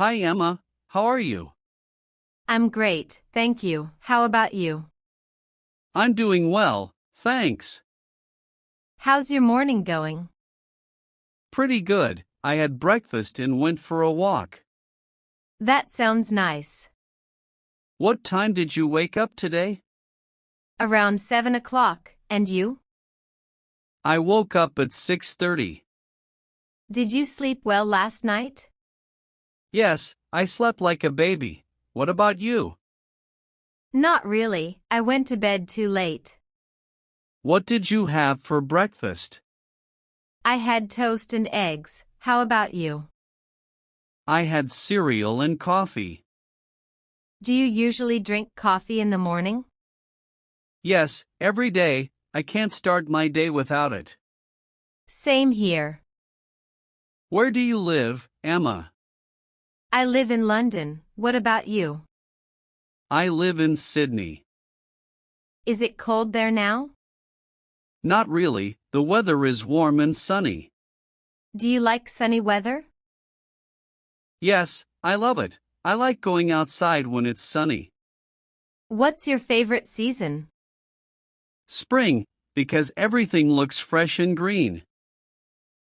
Hi Emma, how are you? I'm great, thank you. How about you? I'm doing well, thanks. How's your morning going? Pretty good. I had breakfast and went for a walk. That sounds nice. What time did you wake up today? Around 7 o'clock, and you? I woke up at 6:30. Did you sleep well last night? Yes, I slept like a baby. What about you? Not really, I went to bed too late. What did you have for breakfast? I had toast and eggs, how about you? I had cereal and coffee. Do you usually drink coffee in the morning? Yes, every day. I can't start my day without it. Same here. Where do you live, Emma? I live in London, what about you? I live in Sydney. Is it cold there now? Not really, the weather is warm and sunny. Do you like sunny weather? Yes, I love it. I like going outside when it's sunny. What's your favorite season? Spring, because everything looks fresh and green.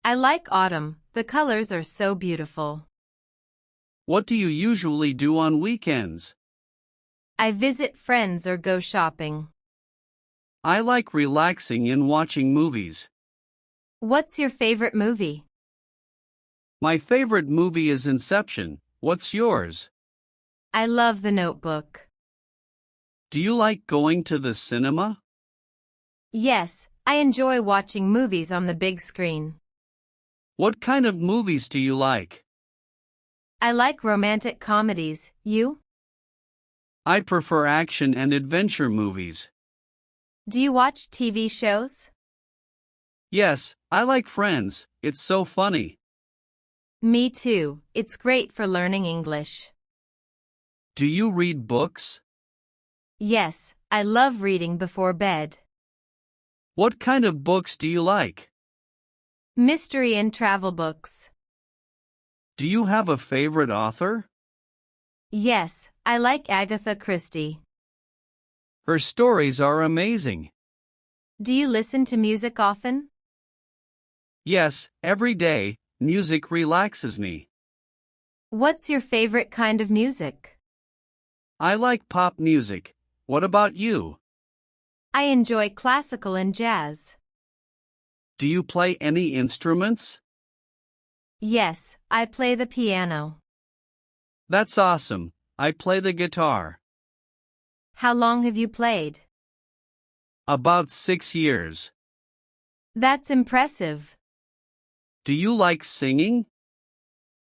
I like autumn, the colors are so beautiful. What do you usually do on weekends? I visit friends or go shopping. I like relaxing and watching movies. What's your favorite movie? My favorite movie is Inception. What's yours? I love The Notebook. Do you like going to the cinema? Yes, I enjoy watching movies on the big screen. What kind of movies do you like? I like romantic comedies, you? I prefer action and adventure movies. Do you watch TV shows? Yes, I like Friends. It's so funny. Me too, it's great for learning English. Do you read books? Yes, I love reading before bed. What kind of books do you like? Mystery and travel books. Do you have a favorite author? Yes, I like Agatha Christie. Her stories are amazing. Do you listen to music often? Yes, every day, music relaxes me. What's your favorite kind of music? I like pop music. What about you? I enjoy classical and jazz. Do you play any instruments? Yes, I play the piano. That's awesome. I play the guitar. How long have you played? About 6 years. That's impressive. Do you like singing?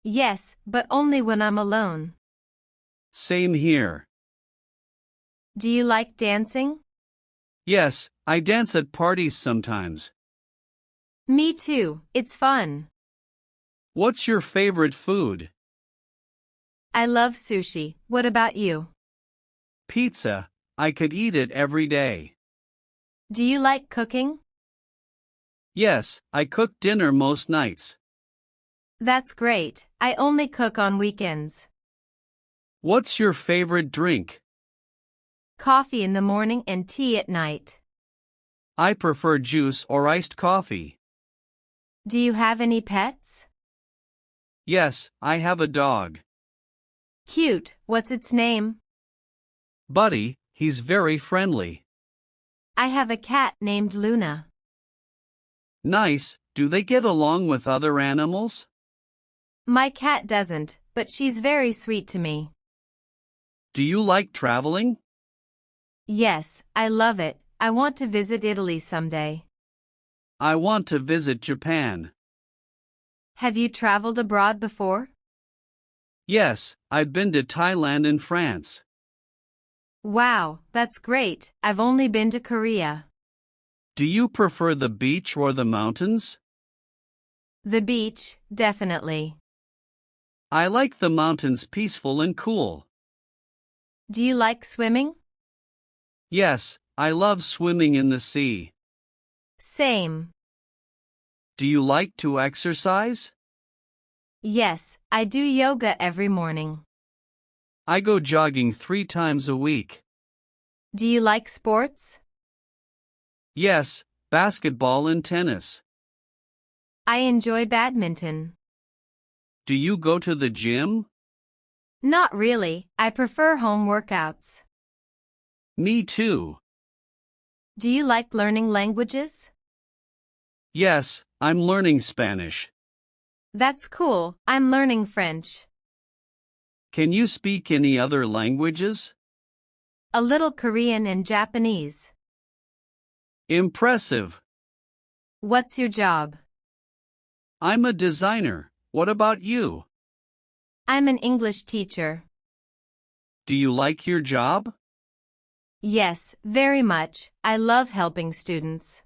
Yes, but only when I'm alone. Same here. Do you like dancing? Yes, I dance at parties sometimes. Me too, it's fun. What's your favorite food? I love sushi, what about you? Pizza. I could eat it every day. Do you like cooking? Yes, I cook dinner most nights. That's great, I only cook on weekends. What's your favorite drink? Coffee in the morning and tea at night. I prefer juice or iced coffee. Do you have any pets? Yes, I have a dog. Cute, what's its name? Buddy, he's very friendly. I have a cat named Luna. Nice. Do they get along with other animals? My cat doesn't, but she's very sweet to me. Do you like traveling? Yes, I love it. I want to visit Italy someday. I want to visit Japan. Have you traveled abroad before? Yes, I've been to Thailand and France. Wow, that's great. I've only been to Korea. Do you prefer the beach or the mountains? The beach, definitely. I like the mountains peaceful and cool. Do you like swimming? Yes, I love swimming in the sea. Same. Do you like to exercise? Yes, I do yoga every morning. I go jogging 3 times a week. Do you like sports? Yes, basketball and tennis. I enjoy badminton. Do you go to the gym? Not really, I prefer home workouts. Me too. Do you like learning languages? Yes, I'm learning Spanish. That's cool, I'm learning French. Can you speak any other languages? A little Korean and Japanese. Impressive. What's your job? I'm a designer. What about you? I'm an English teacher. Do you like your job? Yes, very much. I love helping students.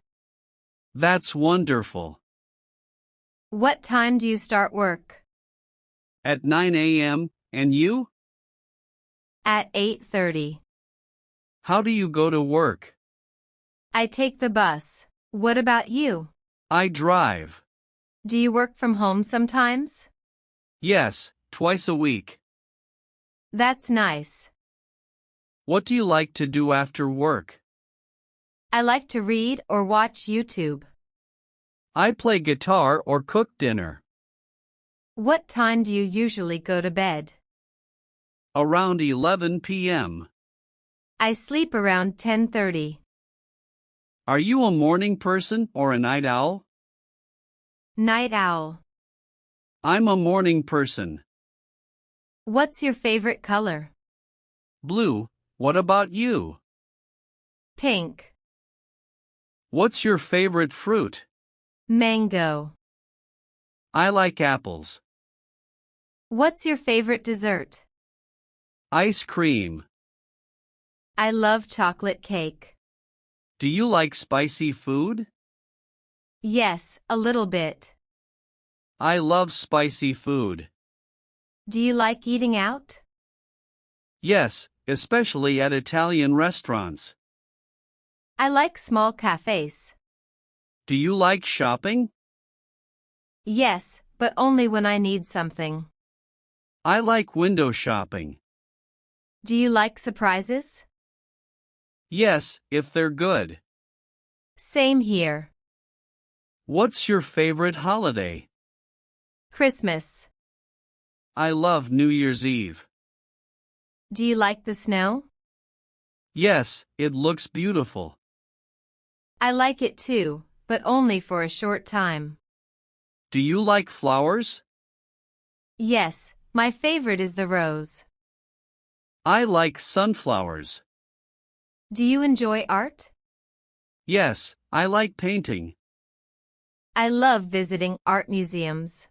That's wonderful. What time do you start work? At 9 a.m., and you? At 8:30. How do you go to work? I take the bus. What about you? I drive. Do you work from home sometimes? Yes, twice a week. That's nice. What do you like to do after work? I like to read or watch YouTube. I play guitar or cook dinner. What time do you usually go to bed? Around 11 p.m. I sleep around 10:30. Are you a morning person or a night owl? Night owl. I'm a morning person. What's your favorite color? Blue. What about you? Pink. What's your favorite fruit? Mango. I like apples. What's your favorite dessert? Ice cream. I love chocolate cake. Do you like spicy food? Yes, a little bit. I love spicy food. Do you like eating out? Yes, especially at Italian restaurants. I like small cafes. Do you like shopping? Yes, but only when I need something. I like window shopping. Do you like surprises? Yes, if they're good. Same here. What's your favorite holiday? Christmas. I love New Year's Eve. Do you like the snow? Yes, it looks beautiful. I like it too, but only for a short time. Do you like flowers? Yes, my favorite is the rose. I like sunflowers. Do you enjoy art? Yes, I like painting. I love visiting art museums.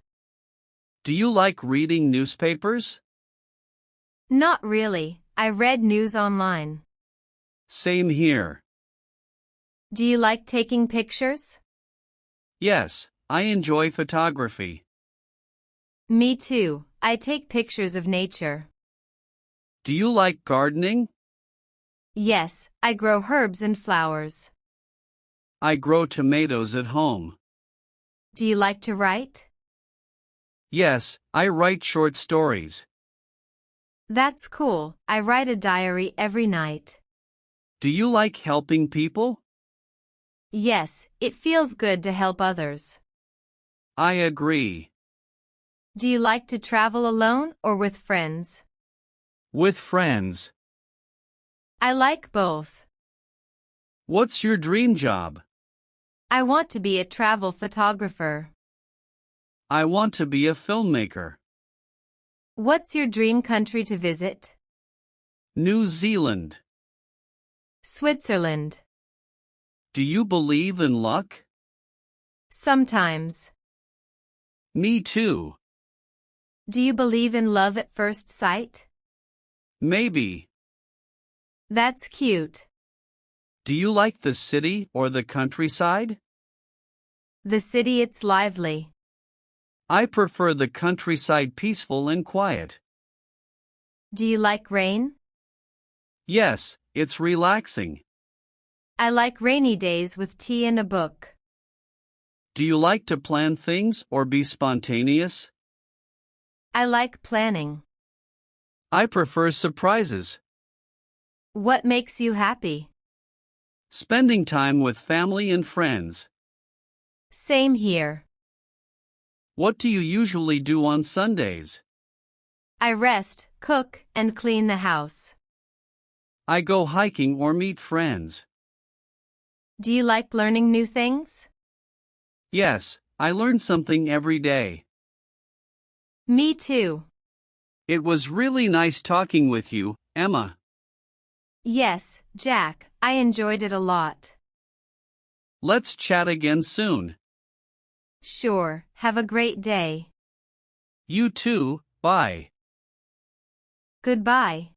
Do you like reading newspapers? Not really, I read news online. Same here. Do you like taking pictures? Yes, I enjoy photography. Me too, I take pictures of nature. Do you like gardening? Yes, I grow herbs and flowers. I grow tomatoes at home. Do you like to write? Yes, I write short stories. That's cool, I write a diary every night. Do you like helping people? Yes, it feels good to help others. I agree. Do you like to travel alone or with friends? With friends. I like both. What's your dream job? I want to be a travel photographer. I want to be a filmmaker. What's your dream country to visit? New Zealand. Switzerland. Do you believe in luck? Sometimes. Me too. Do you believe in love at first sight? Maybe. That's cute. Do you like the city or the countryside? The city, it's lively. I prefer the countryside, peaceful and quiet. Do you like rain? Yes, it's relaxing. I like rainy days with tea and a book. Do you like to plan things or be spontaneous? I like planning. I prefer surprises. What makes you happy? Spending time with family and friends. Same here. What do you usually do on Sundays? I rest, cook, and clean the house. I go hiking or meet friends. Do you like learning new things? Yes, I learn something every day. Me too. It was really nice talking with you, Emma. Yes, Jack, I enjoyed it a lot. Let's chat again soon. Sure, have a great day. You too, bye. Goodbye.